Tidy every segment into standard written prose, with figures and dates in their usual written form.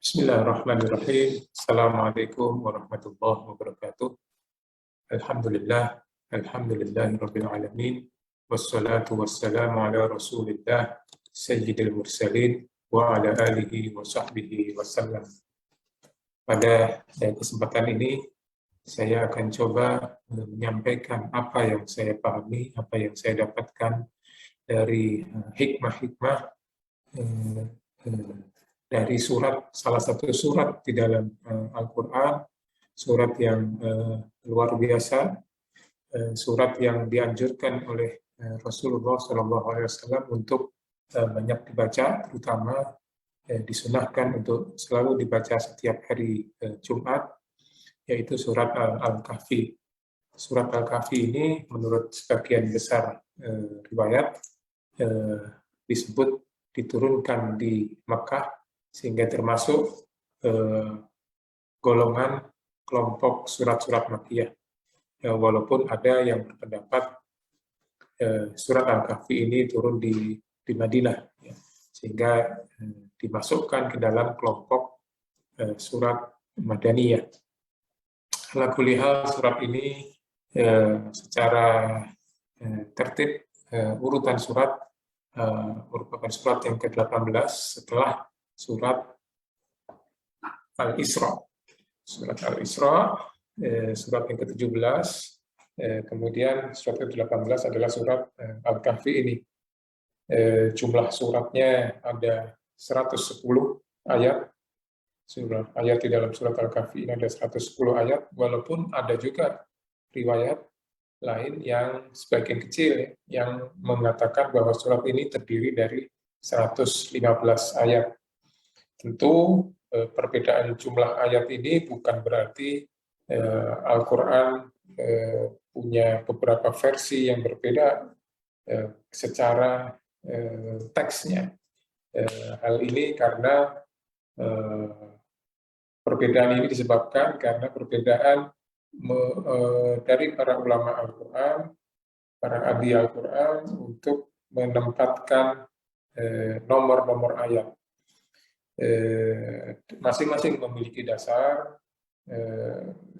Bismillahirrahmanirrahim. Assalamualaikum warahmatullahi wabarakatuh. Alhamdulillah, alhamdulillahirabbil alamin. Wassalatu wassalamu ala Rasulillah sayyidil mursalin wa ala alihi wa sahbihi wasallam. Pada kesempatan ini saya akan coba menyampaikan apa yang saya pahami, apa yang saya dapatkan dari hikmah-hikmah dari salah satu surat di dalam Al-Quran, surat yang luar biasa, surat yang dianjurkan oleh Rasulullah SAW untuk banyak dibaca, terutama disunahkan untuk selalu dibaca setiap hari Jumat, yaitu surat Al-Kahfi. Surat Al-Kahfi ini menurut sebagian besar riwayat disebut diturunkan di Makkah, sehingga termasuk golongan kelompok surat-surat Makkiyah. Walaupun ada yang berpendapat surat Al-Kahfi ini turun di Madinah, ya, sehingga dimasukkan ke dalam kelompok surat Madaniyah. Ala kulli hal, surat ini secara tertib urutan surat merupakan surat yang ke-18 setelah surat Al-Isra. Surat Al-Isra, surat yang ke-17, kemudian surat ke-18 adalah surat Al-Kahfi ini. Jumlah suratnya ada 110 ayat. Ayat di dalam surat Al-Kahfi ini ada 110 ayat, walaupun ada juga riwayat lain yang sebagian kecil yang mengatakan bahwa surat ini terdiri dari 115 ayat. Tentu perbedaan jumlah ayat ini bukan berarti Al-Quran punya beberapa versi yang berbeda secara teksnya. Hal ini karena perbedaan ini disebabkan karena perbedaan dari para ulama Al-Quran, para ahli Al-Quran untuk menempatkan nomor-nomor ayat. Masing-masing memiliki dasar.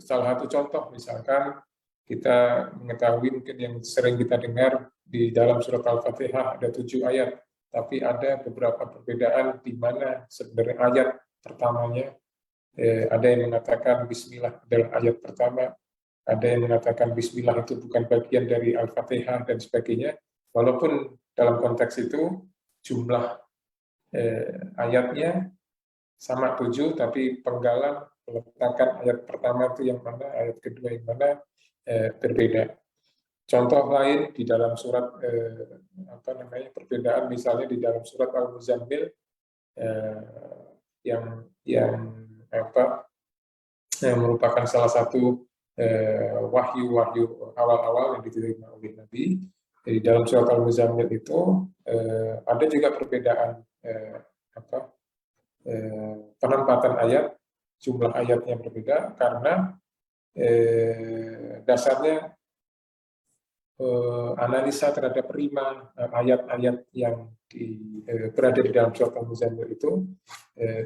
Salah satu contoh, misalkan kita mengetahui mungkin yang sering kita dengar di dalam surat Al-Fatihah ada 7 ayat, tapi ada beberapa perbedaan di mana sebenarnya ayat pertamanya. Ada yang mengatakan Bismillah adalah ayat pertama, ada yang mengatakan Bismillah itu bukan bagian dari Al-Fatihah dan sebagainya. Walaupun dalam konteks itu jumlah ayatnya sama 7, tapi penggalan meletakkan ayat pertama itu yang mana, ayat kedua yang mana berbeda. Contoh lain di dalam surat perbedaan misalnya di dalam surat Al-Muzammil yang merupakan salah satu wahyu awal-awal yang diterima oleh Nabi. Di dalam surat Al-Muzammil itu ada juga perbedaan penempatan ayat, jumlah ayatnya berbeda karena dasarnya analisa terhadap rima ayat-ayat yang berada di dalam surat Al-Muzammil itu.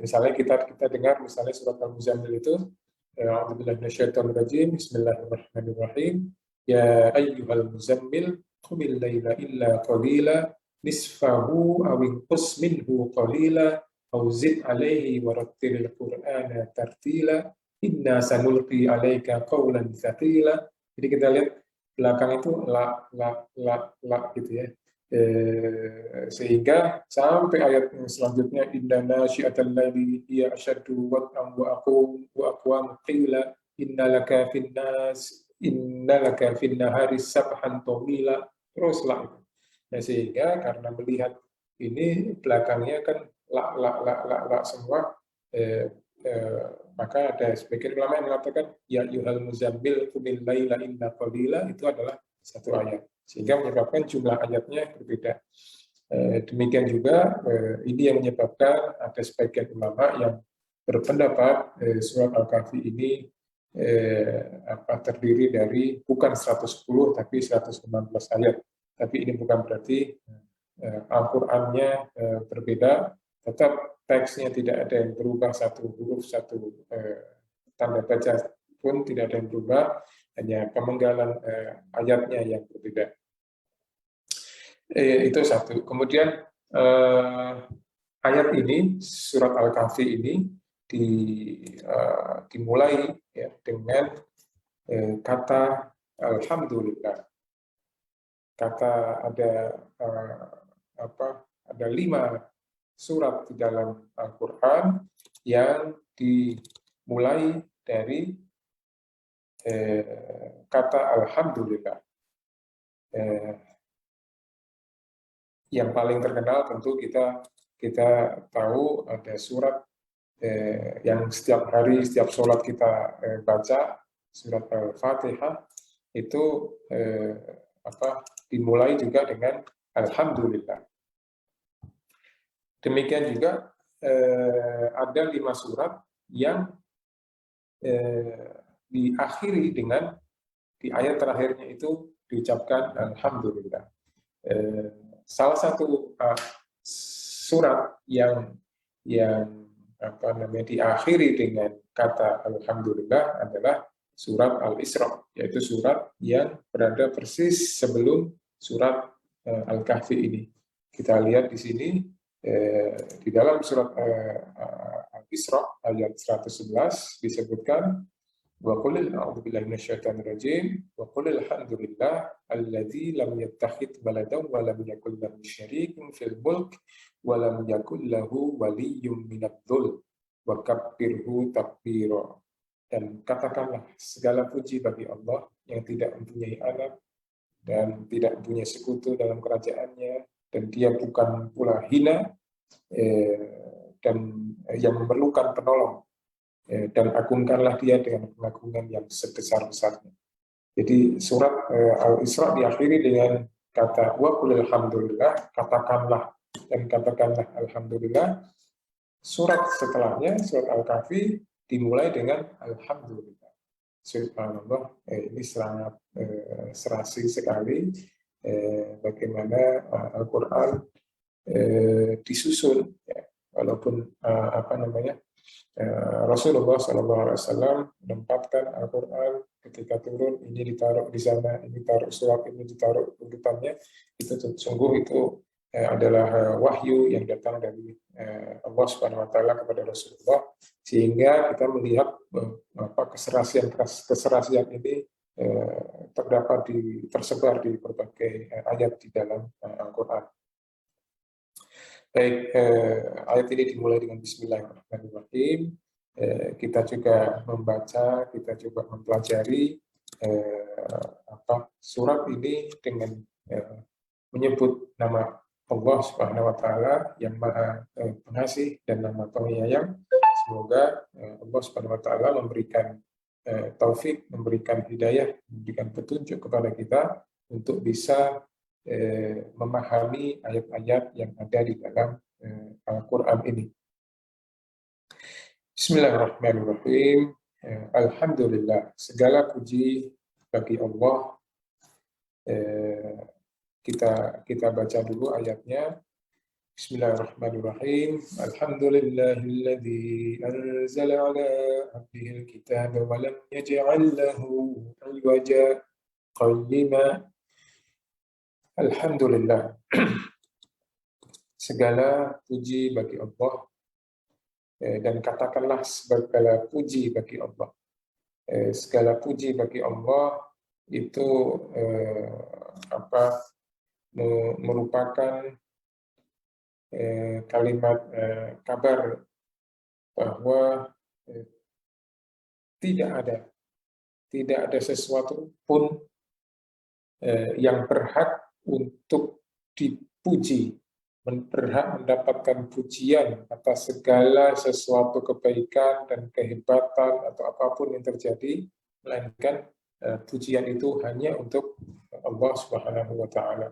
Misalnya kita dengar misalnya surat Al-Muzammil itu a'udzubillahi minasyaitonir rajim, bismillahirrahmanirrahim, ya ayyuhal muzammil qumil laila illa qalila nisfahu aw inqus minhu qalila aw zid alaihi warattilil qur'ana tartila inna sanulqi 'alaika qawlan tsaqila. Jadi kita lihat belakang itu la gitu ya. Sehingga sampai ayat yang selanjutnya inna nasyi'atal laili hiya asyaddu wat'an wa aqwamu qila innalaka finnahari sabhan tawila, teruslah itu. Nah, sehingga karena melihat ini belakangnya kan la semua, maka ada sebagian ulama yang mengatakan ya ayyuhal muzammil qumil laila illa qalila, itu adalah satu ayat, sehingga menyebabkan jumlah ayatnya berbeda. Demikian juga ini yang menyebabkan ada sebagian ulama yang berpendapat surat Al-Kahfi ini terdiri dari bukan 110 tapi 116 ayat. Tapi ini bukan berarti Al-Qur'annya berbeda, tetap teksnya tidak ada yang berubah, satu huruf, satu tanda baca pun tidak ada yang berubah, hanya pemenggalan ayatnya yang berbeda. Itu satu. Kemudian ayat ini, surat Al-Kahfi ini dimulai ya, dengan kata Alhamdulillah. Kata ada ada 5 surat di dalam Al-Quran yang dimulai dari kata Alhamdulillah. Yang paling terkenal tentu kita tahu ada surat yang setiap hari, setiap sholat kita baca, surat Al-Fatihah, itu dimulai juga dengan Alhamdulillah. Demikian juga ada 5 surat yang diakhiri dengan di ayat terakhirnya itu diucapkan Alhamdulillah. Salah satu surat yang diakhiri dengan kata Alhamdulillah adalah surat Al-Isra, yaitu surat yang berada persis sebelum surat Al-Kahfi ini. Kita lihat di sini di dalam surat Al-Isra ayat 111 disebutkan wa qul a'udzubillahi minasyaitonir rajim wa qul alhamdulillah alladzi lam yattakhidh waladan wa lam yakul lahu syarikun fil mulk wa lam yakul lahu waliyyun minadh-dhul wa kabbirhu takbira. Dan katakanlah segala puji bagi Allah yang tidak mempunyai anak dan tidak mempunyai sekutu dalam kerajaannya, dan dia bukan pula hina dan yang memerlukan penolong, dan agungkanlah dia dengan pengagungan yang sebesar-besarnya. Jadi surat Al-Isra diakhiri dengan kata wa qul alhamdulillah, katakanlah dan katakanlah alhamdulillah. Surat setelahnya, surat Al-Kahfi, dimulai dengan alhamdulillah. Subhanallah, ini sangat serasi sekali bagaimana Al-Quran disusun, ya. Walaupun Rasulullah SAW menempatkan Al-Quran ketika turun, ini ditaruh di sana, ini taruh surat, ini ditaruh urutannya, itu sungguh itu adalah wahyu yang datang dari Allah Subhanahu wa Ta'ala kepada Rasulullah, sehingga kita melihat keserasian ini terdapat tersebar di berbagai ayat di dalam Al-Quran. Baik, ayat ini dimulai dengan Bismillahirrahmanirrahim. Kita juga membaca, kita coba mempelajari surat ini dengan menyebut nama Allah Subhanahu wa Ta'ala yang Maha Pengasih dan Maha Penyayang. Semoga Allah Subhanahu wa Ta'ala memberikan taufik, memberikan hidayah, memberikan petunjuk kepada kita untuk bisa memahami ayat-ayat yang ada di dalam Al-Quran ini. Bismillahirrahmanirrahim. Alhamdulillah, segala puji bagi Allah. Kita baca dulu ayatnya. Bismillahirrahmanirrahim. Alhamdulillahilladzi anzala ala abdihil kitaba wa lam yaj'al lahu 'iwaja qayyima. Alhamdulillah. Segala puji bagi Allah, dan katakanlah segala puji bagi Allah. Segala puji bagi Allah itu merupakan kalimat kabar bahwa tidak ada sesuatu pun yang berhak untuk dipuji, berhak mendapatkan pujian atas segala sesuatu kebaikan dan kehebatan atau apapun yang terjadi, melainkan pujian itu hanya untuk Allah Subhanahu wa Ta'ala.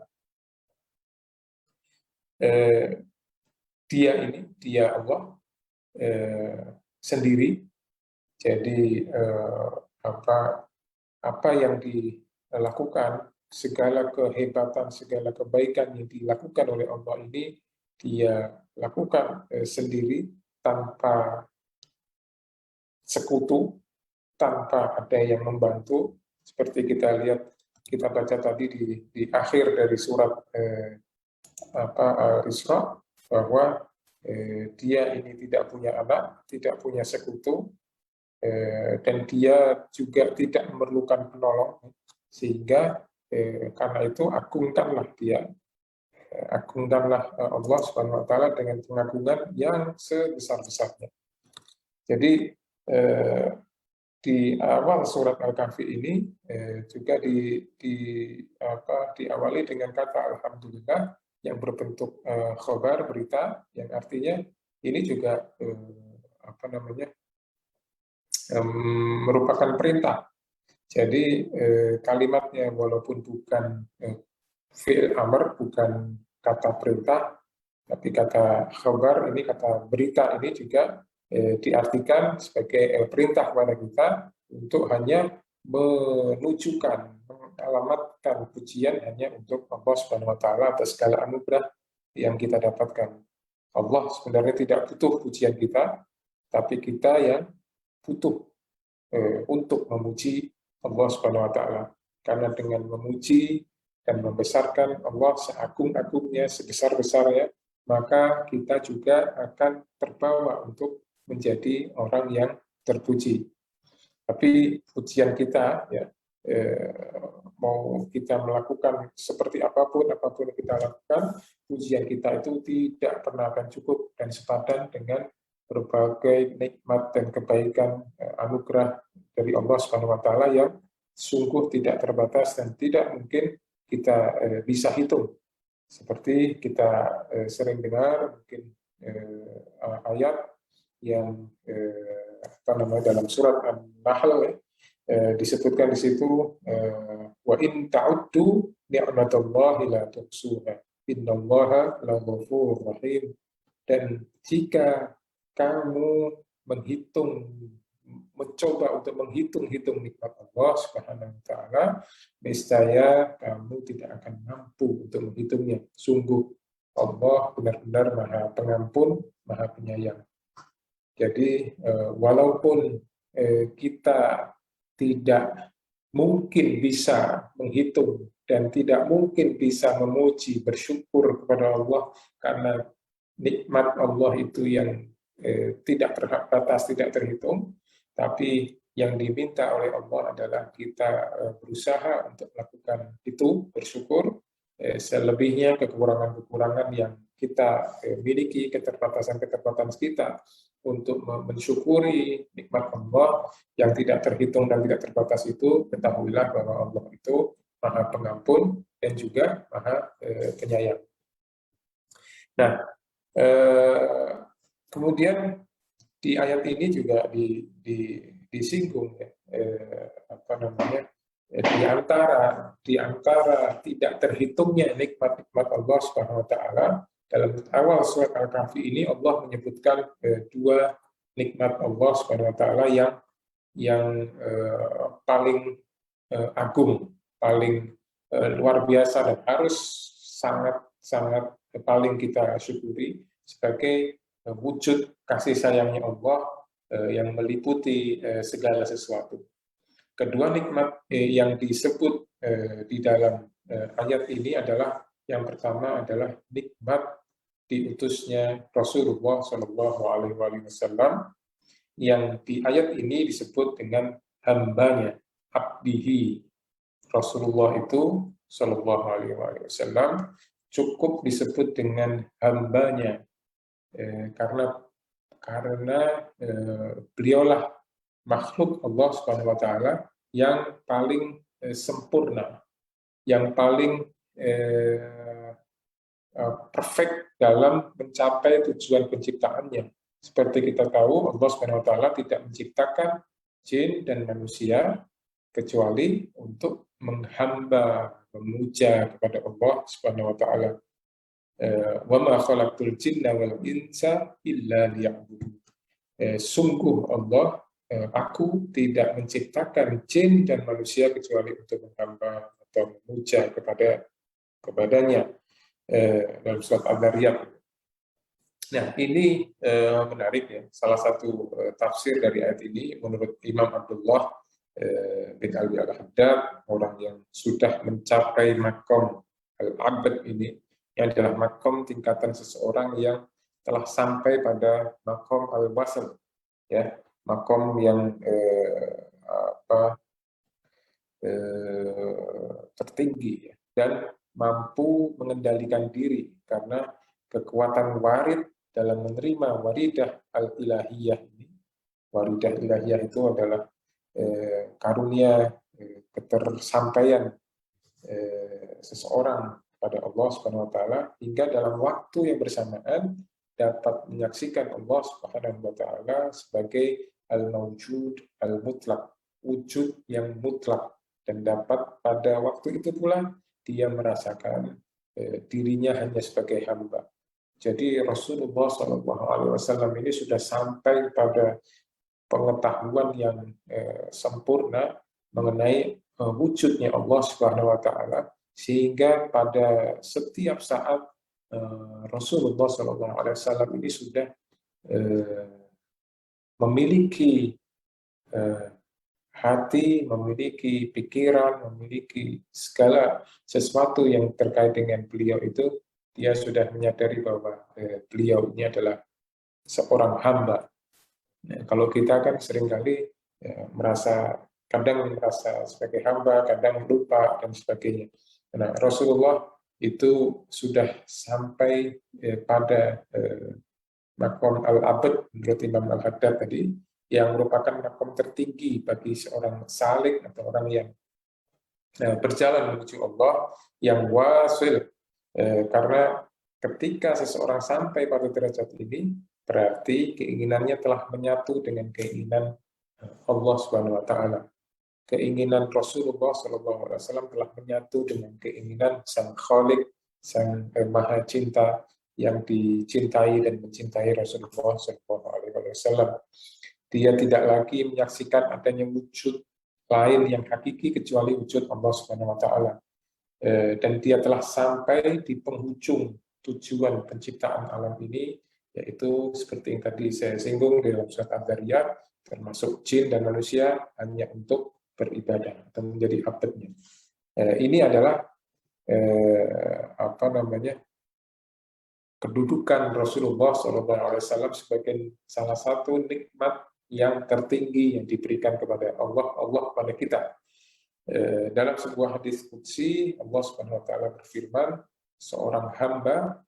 Dia Allah sendiri. Jadi apa yang dilakukan, segala kehebatan, segala kebaikan yang dilakukan oleh Allah ini dia lakukan sendiri tanpa sekutu, tanpa ada yang membantu, seperti kita lihat, kita baca tadi di akhir dari surat Isra, bahwa dia ini tidak punya anak, tidak punya sekutu, dan dia juga tidak memerlukan penolong, sehingga karena itu agungkanlah dia, agungkanlah Allah Subhanahu wa Ta'ala dengan pengagungan yang sebesar-besarnya. Jadi di awal surat Al-Kahfi ini juga diawali dengan kata Alhamdulillah yang berbentuk khobar, berita, yang artinya ini juga merupakan perintah. Jadi kalimatnya walaupun bukan fi'il amr, bukan kata perintah, tapi kata khobar, ini kata berita, ini juga diartikan sebagai perintah kepada kita untuk hanya menunjukkan, mengalamatkan pujian hanya untuk Allah Subhanahu wa Ta'ala atas segala anugerah yang kita dapatkan. Allah sebenarnya tidak butuh pujian kita, tapi kita yang butuh untuk memuji Allah Subhanahu wa Ta'ala. Karena dengan memuji dan membesarkan Allah seagung-agungnya, sebesar-besarnya, maka kita juga akan terbawa untuk menjadi orang yang terpuji. Tapi pujian kita, ya, mau kita melakukan seperti apapun yang kita lakukan, pujian kita itu tidak pernah akan cukup dan sepadan dengan berbagai nikmat dan kebaikan anugerah dari Allah Subhanahu wa Ta'ala yang sungguh tidak terbatas dan tidak mungkin kita bisa hitung. Seperti kita sering dengar mungkin ayat yang dalam surat An-Nahl disebutkan di situ, wa in ta'uddu ni'matallahi la tuhsuha innallaha laghafurur rahim. Dan jika kamu mencoba untuk menghitung nikmat Allah Subhanahu wa Ta'ala, niscaya kamu tidak akan mampu untuk menghitungnya. Sungguh Allah benar-benar Maha Pengampun, Maha Penyayang. Jadi walaupun kita tidak mungkin bisa menghitung dan tidak mungkin bisa memuji, bersyukur kepada Allah karena nikmat Allah itu yang tidak terbatas, tidak terhitung, tapi yang diminta oleh Allah adalah kita berusaha untuk melakukan itu, bersyukur. Selebihnya kekurangan-kekurangan yang kita miliki, keterbatasan-keterbatasan kita untuk mensyukuri nikmat Allah yang tidak terhitung dan tidak terbatas itu, ketahuilah bahwa Allah itu Maha Pengampun dan juga Maha Penyayang. Nah, kemudian di ayat ini juga disinggung di antara tidak terhitungnya nikmat-nikmat Allah Subhanahu wa Ta'ala. Dalam awal surat Al-Kahfi ini Allah menyebutkan dua nikmat Allah Subhanahu wa Ta'ala yang paling agung, paling luar biasa dan harus sangat paling kita syukuri sebagai wujud kasih sayangnya Allah yang meliputi segala sesuatu. Kedua nikmat yang disebut di dalam ayat ini adalah, yang pertama adalah nikmat diutusnya Rasulullah Shallallahu Alaihi Wasallam, yang di ayat ini disebut dengan hambanya, abdihi. Rasulullah itu Shallallahu Alaihi Wasallam cukup disebut dengan hambanya karena beliaulah makhluk Allah Subhanahu wa Ta'ala yang paling sempurna, yang paling perfect dalam mencapai tujuan penciptaannya. Seperti kita tahu, Allah Subhanahu wa Ta'ala tidak menciptakan jin dan manusia kecuali untuk menghamba, memuja kepada Allah Subhanahu wa Ta'ala. Wa ma khalaqtul jinna wal insa illa liya'budun. Sungguh Allah, aku tidak menciptakan jin dan manusia kecuali untuk menghamba atau memuja kepadanya. Dalam surat Al-Dariyat. Nah, ini menarik ya. Salah satu tafsir dari ayat ini menurut Imam Abdullah bin Alwi al-Haddad, orang yang sudah mencapai makom al-abad ini, yang adalah makom tingkatan seseorang yang telah sampai pada makom al-wasl, ya, makom yang tertinggi, ya, dan mampu mengendalikan diri karena kekuatan warid dalam menerima waridah al-ilahiyah ini. Waridah ilahiyah itu adalah karunia ketersampaian seseorang pada Allah Subhanahu wa taala hingga dalam waktu yang bersamaan dapat menyaksikan Allah Subhanahu wa taala sebagai al-mawjud al-mutlaq, wujud yang mutlak, dan dapat pada waktu itu pula dia merasakan dirinya hanya sebagai hamba. Jadi Rasulullah SAW ini sudah sampai pada pengetahuan yang sempurna mengenai wujudnya Allah Subhanahu wa taala, sehingga pada setiap saat Rasulullah SAW ini sudah memiliki hati, memiliki pikiran, memiliki segala sesuatu yang terkait dengan beliau itu. Dia sudah menyadari bahwa beliau ini adalah seorang hamba. Nah, kalau kita kan seringkali kadang merasa sebagai hamba, kadang lupa, dan sebagainya. Nah, Rasulullah itu sudah sampai pada makom al-abad menurut Imam Al-Haddad tadi, yang merupakan makom tertinggi bagi seorang salik atau orang yang berjalan menuju Allah, yang wasil. Karena ketika seseorang sampai pada derajat ini, berarti keinginannya telah menyatu dengan keinginan Allah Subhanahu wa taala. Keinginan Rasulullah SAW telah menyatu dengan keinginan Sang Khalik, Sang Maha Cinta, yang dicintai dan mencintai Rasulullah SAW. Dia tidak lagi menyaksikan adanya wujud lain yang hakiki kecuali wujud Allah Subhanahu wa taala. Dan dia telah sampai di penghujung tujuan penciptaan alam ini, yaitu seperti yang tadi saya singgung di dalam surat Ad-Dariyat, termasuk jin dan manusia hanya untuk beribadah atau menjadi abadnya. Ini adalah kedudukan Rasulullah SAW sebagai salah satu nikmat yang tertinggi yang diberikan kepada Allah kepada kita. Dalam sebuah hadis qudsi, Allah Subhanahu wa taala berfirman, seorang hamba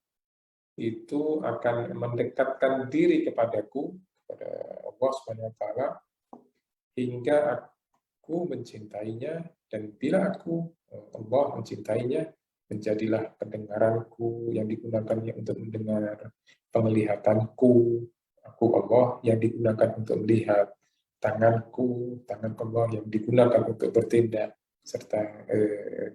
itu akan mendekatkan diri kepadaku, kepada Allah Subhanahu wa taala, hingga aku mencintainya, dan bila Allah mencintainya, menjadilah pendengaranku yang digunakannya untuk mendengar, penglihatanku, aku Allah yang digunakan untuk melihat, tangan Allah yang digunakan untuk bertindak, serta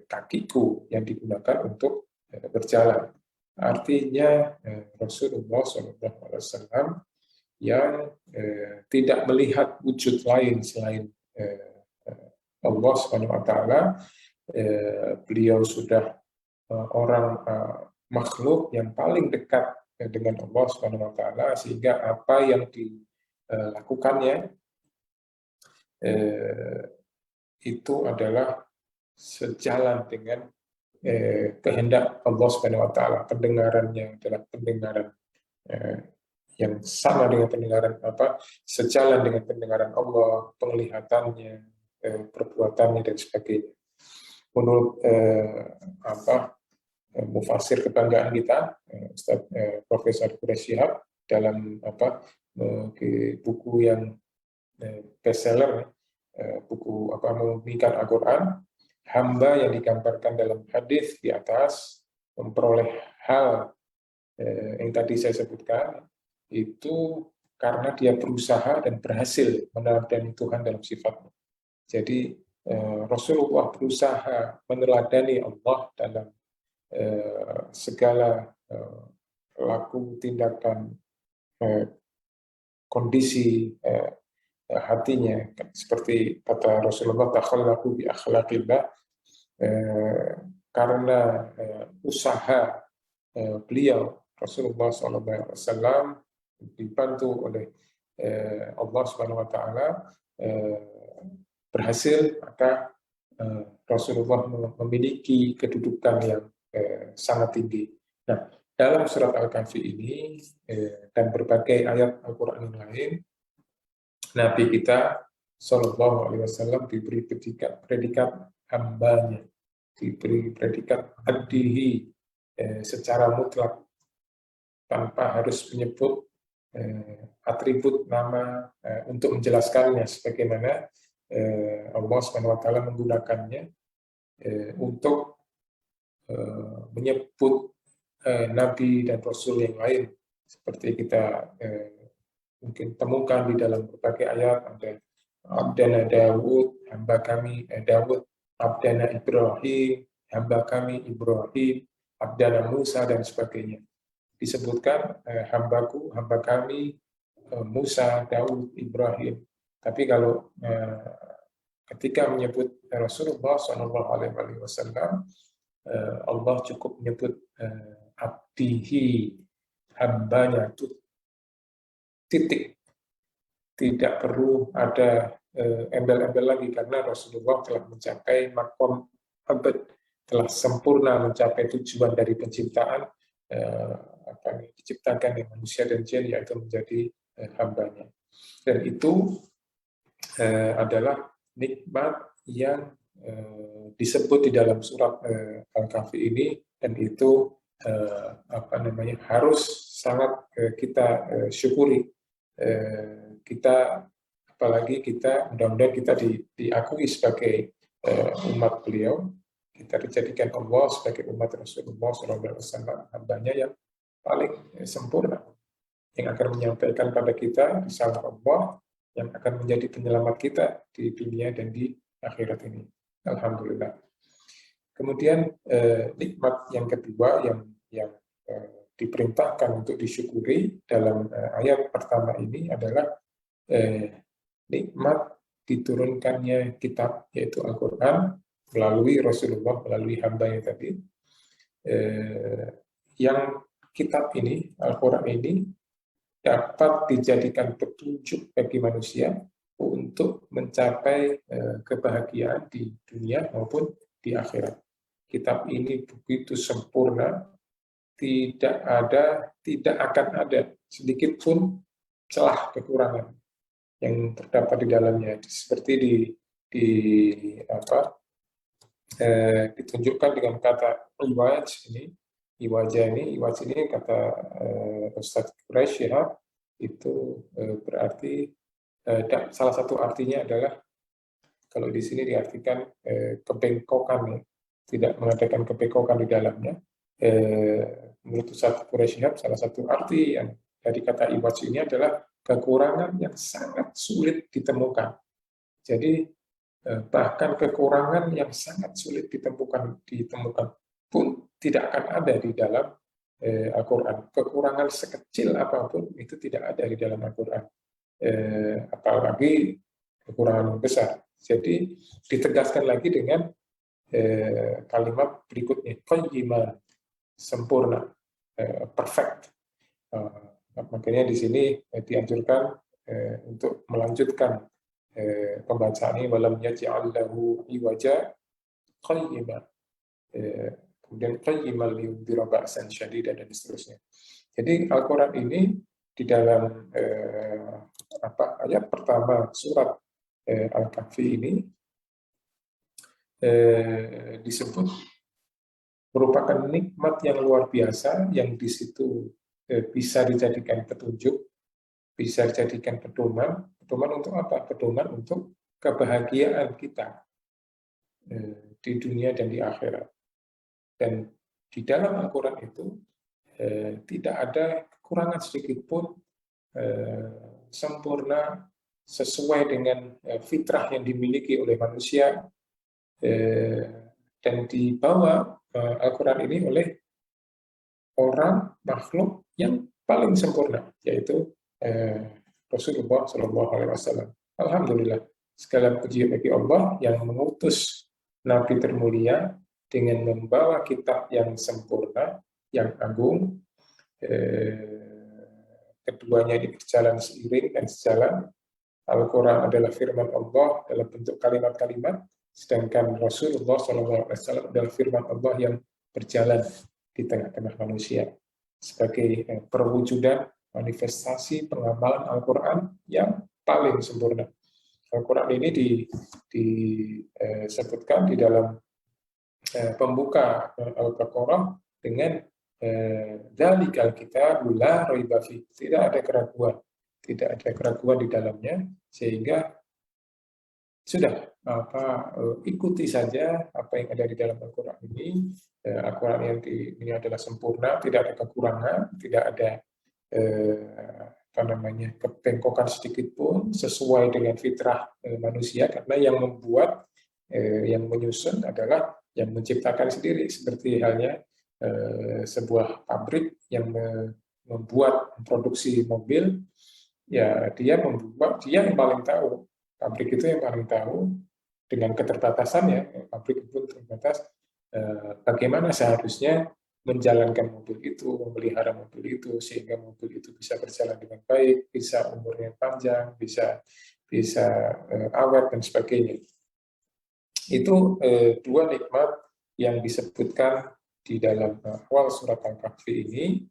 kakiku yang digunakan untuk berjalan. Artinya Rasulullah SAW yang tidak melihat wujud lain selain Allah Subhanahu wa taala. Beliau sudah orang makhluk yang paling dekat dengan Allah Subhanahu wa taala, sehingga apa yang dilakukannya itu adalah sejalan dengan kehendak Allah Subhanahu wa taala. Pendengarannya adalah pendengaran yang sama dengan pendengaran sejalan dengan pendengaran Allah, penglihatannya, perbuatannya, dan sebagainya. Menurut mufasir kebanggaan kita, Ustaz Profesor Quraish Shihab, dalam buku yang bestseller, buku Memimpikan Al-Quran, hamba yang digambarkan dalam hadis di atas memperoleh hal yang tadi saya sebutkan itu karena dia berusaha dan berhasil meneladani Tuhan dalam sifatnya. Jadi Rasulullah berusaha meneladani Allah dalam segala laku, tindakan, kondisi hatinya, seperti kata Rasulullah, takhallaqu bi akhlaqillah, karena usaha beliau Rasulullah SAW dibantu oleh Allah Subhanahu Wa Taala berhasil, maka Rasulullah memiliki kedudukan yang sangat tinggi. Nah, dalam surat Al-Kahfi ini dan berbagai ayat Al-Quran yang lain, Nabi kita Shallallahu Alaihi Wasallam diberi predikat hambanya, diberi predikat abdihi secara mutlak tanpa harus menyebut atribut nama untuk menjelaskannya, sebagaimana Allah Subhanahu Wa Taala menggunakannya untuk menyebut nabi dan rasul yang lain, seperti kita mungkin temukan di dalam berbagai ayat. Ada Abdana Dawud, hamba kami Dawud, Abdana Ibrahim, hamba kami Ibrahim, Abdana Musa, dan sebagainya. Disebutkan hambaku, hamba kami Musa, Daud, Ibrahim. Tapi kalau ketika menyebut Rasulullah SAW, Allah cukup menyebut abdihi, hambanya, itu titik. Tidak perlu ada embel-embel lagi, karena Rasulullah telah mencapai makom abad, telah sempurna mencapai tujuan dari penciptaan, diciptakan yang manusia dan jin, yaitu menjadi hambanya. Dan itu adalah nikmat yang disebut di dalam surat Al-Kahfi ini, dan itu harus sangat kita syukuri. Kita, apalagi kita, mudah-mudahan kita diakui sebagai umat beliau, kita dijadikan Allah sebagai umat Rasulullah SAW, hambanya yang paling sempurna, yang akan menyampaikan pada kita risalah Allah, yang akan menjadi penyelamat kita di dunia dan di akhirat ini. Alhamdulillah. Kemudian nikmat yang kedua yang diperintahkan untuk disyukuri dalam ayat pertama ini adalah nikmat diturunkannya kitab, yaitu Al-Quran, melalui Rasulullah, melalui hambanya tadi. Yang kitab ini, Al-Quran ini, dapat dijadikan petunjuk bagi manusia untuk mencapai kebahagiaan di dunia maupun di akhirat. Kitab ini begitu sempurna, tidak akan ada sedikit pun celah kekurangan yang terdapat di dalamnya. Seperti ditunjukkan dengan kata iwaj ini, iwaj ini kata Ustaz Quraisy ya, itu berarti salah satu artinya adalah, kalau di sini diartikan kebengkokan, ya, tidak mengadakan kebengkokan di dalamnya. Menurut Ustaz Quraisy, salah satu arti yang dari kata iwaj ini adalah kekurangan yang sangat sulit ditemukan. Jadi bahkan kekurangan yang sangat sulit ditemukan pun tidak akan ada di dalam Al-Quran. Kekurangan sekecil apapun itu tidak ada di dalam Al-Quran, apalagi kekurangan besar. Jadi ditegaskan lagi dengan kalimat berikutnya, qayyimah, sempurna, perfect. Makanya di sini dianjurkan untuk melanjutkan pembacaan ini, walam yaj'al lahu iwaja qayyimah, kemudian qayyiman liyundhira ba'san syadidan, dan seterusnya. Jadi Al-Quran ini di dalam ayat pertama surat Al-Kahfi ini disebut merupakan nikmat yang luar biasa, yang di situ bisa dijadikan petunjuk, bisa dijadikan pedoman. Pedoman untuk apa? Pedoman untuk kebahagiaan kita di dunia dan di akhirat. Dan di dalam Al-Quran itu tidak ada kekurangan sedikit pun, sempurna, sesuai dengan fitrah yang dimiliki oleh manusia, dan dibawa Al-Quran ini oleh orang, makhluk yang paling sempurna, yaitu Rasulullah SAW. Alhamdulillah, segala puji bagi Allah yang mengutus Nabi termulia dengan membawa kitab yang sempurna, yang agung, keduanya ini berjalan seiring dan sejalan. Al-Quran adalah firman Allah dalam bentuk kalimat-kalimat, sedangkan Rasulullah SAW adalah firman Allah yang berjalan di tengah-tengah manusia sebagai perwujudan manifestasi pengamalan Al-Quran yang paling sempurna. Al-Quran ini disebutkan di dalam pembuka Al-Baqarah dengan dzalikal kitabul la raiba fi. Tidak ada keraguan di dalamnya, sehingga sudah ikuti saja apa yang ada di dalam Al-Quran ini. Al-Quran yang ini adalah sempurna, tidak ada kekurangan, tidak ada kebengkokan sedikit pun, sesuai dengan fitrah manusia, karena yang membuat, yang menyusun adalah yang menciptakan sendiri, seperti halnya sebuah pabrik yang memproduksi mobil, ya dia yang paling tahu, pabrik itu yang paling tahu dengan keterbatasannya, pabrik pun terbatas, bagaimana seharusnya menjalankan mobil itu, memelihara mobil itu, sehingga mobil itu bisa berjalan dengan baik, bisa umurnya panjang, bisa awet dan sebagainya. Itu dua nikmat yang disebutkan di dalam awal surat Al-Kahfi ini,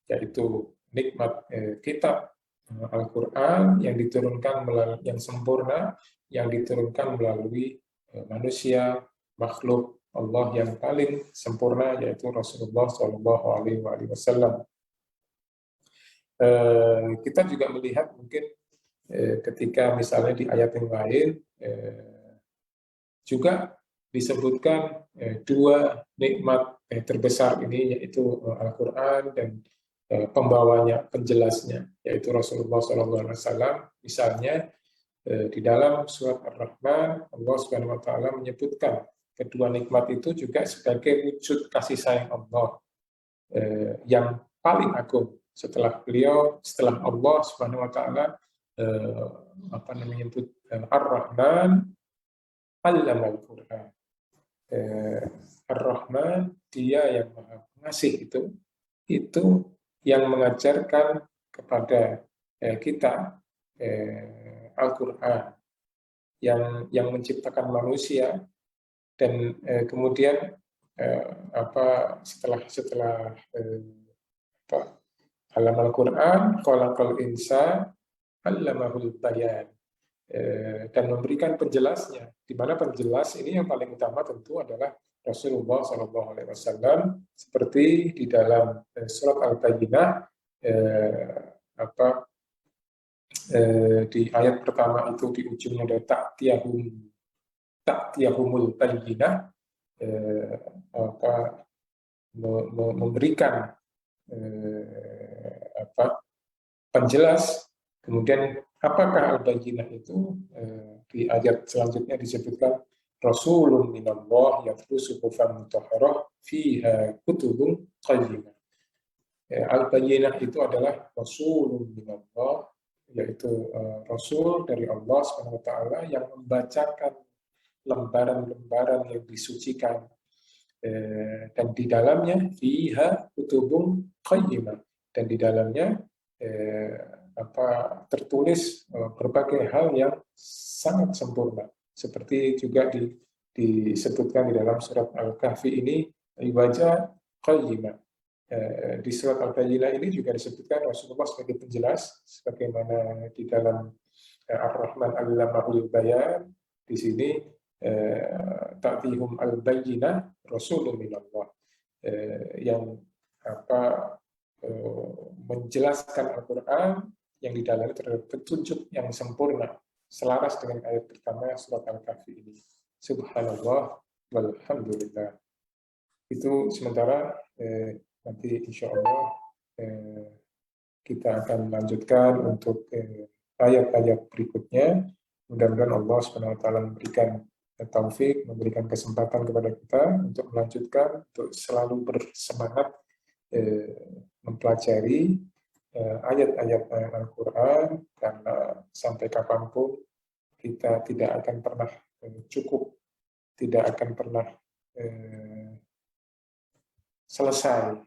yaitu nikmat kitab Al-Quran yang diturunkan melalui, yang sempurna, yang diturunkan melalui manusia, makhluk Allah yang paling sempurna, yaitu Rasulullah SAW. Kita juga melihat mungkin ketika misalnya di ayat yang lain juga disebutkan dua nikmat terbesar ini, yaitu Al-Quran dan pembawanya, penjelasnya, yaitu Rasulullah SAW. Misalnya di dalam surat Ar-Rahman, Allah Subhanahu Wa Taala menyebutkan kedua nikmat itu juga sebagai wujud kasih sayang Allah yang paling agung. Setelah Allah Subhanahu Wa Taala menyebut Ar-Rahman, Allamal Quran. Ar-Rahman, dia yang maha pengasih, itu yang mengajarkan kepada kita Al-Quran, yang menciptakan manusia, dan kemudian setelah Allamal Quran, khalaqal insan, allamahul bayan, dan memberikan penjelasnya, di mana penjelas ini yang paling utama tentu adalah Rasulullah SAW, seperti di dalam surat Al-Bayyinah, di ayat pertama itu di ujungnya ada ta'tiyahumul bayyinah, memberikan penjelas. Kemudian apakah al-bayyinah itu? Di ayat selanjutnya disebutkan Rasulun minallah yatlu suhufan mutahharah fiha kutubun qayyimah. Al-bayyinah itu adalah Rasulun minallah, yaitu Rasul dari Allah SWT yang membacakan lembaran-lembaran yang disucikan, dan di dalamnya fiha kutubun qayyimah, dan di dalamnya tertulis berbagai hal yang sangat sempurna, seperti juga disebutkan di dalam surat Al-Kahfi ini, ibadah qayyimah. Di surat Al-Bayyinah ini juga disebutkan Rasulullah sebagai penjelas, sebagaimana di dalam Ar-Rahman Allamahul Bayan. Di sini ta'tihum al-bayyinah Rasulun minallah, yang menjelaskan Al-Quran yang di dalamnya terdapat petunjuk yang sempurna, selaras dengan ayat pertama surat Al-Kahfi ini. Subhanallah walhamdulillah. Itu sementara. Nanti insya Allah kita akan melanjutkan untuk ayat-ayat berikutnya. Mudah-mudahan Allah SWT memberikan taufik, memberikan kesempatan kepada kita untuk melanjutkan, untuk selalu bersemangat mempelajari ayat-ayat Al-Quran, karena sampai kapanpun kita tidak akan pernah cukup, tidak akan pernah selesai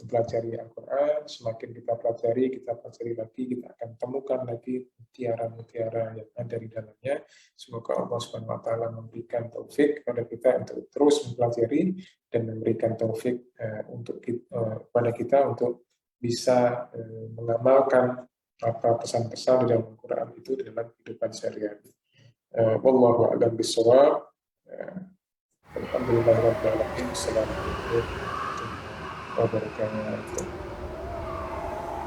mempelajari Al-Quran. Semakin kita pelajari lagi, kita akan temukan lagi mutiara-mutiara yang ada di dalamnya. Semoga Allah Subhanahu wa taala memberikan taufik kepada kita untuk terus mempelajari dan memberikan taufik kepada kita untuk bisa mengamalkan apa pesan-pesan di dalam Al-Quran itu dalam kehidupan sehari-hari. Wallahu a'lam bishawab. Alhamdulillahirabbil alamin. Assalamualaikum warahmatullahi wabarakatuh.